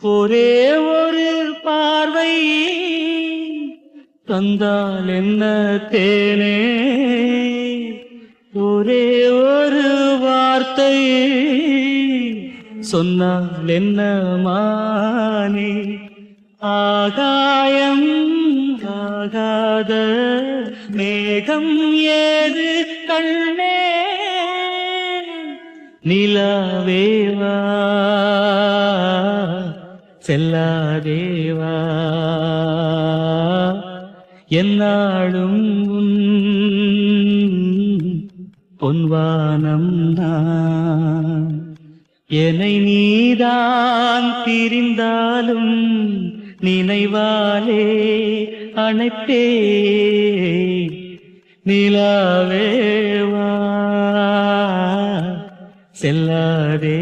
ஒரே ஒரு பார்வை தந்தால் என்ன தேனே, ஒரே ஒரு வார்த்தை சொன்னால் என்ன மானே, ஆகாயம் ஆகாத மேகம் ஏது கண்ணே, நிலாவேவா செல்லாதேவா, என்னாலும் பொன்வானம் நான், என்னை நீதான் பிரிந்தாலும் நினைவாலே அணைப்பே, நிலாவேவா செல்லாதே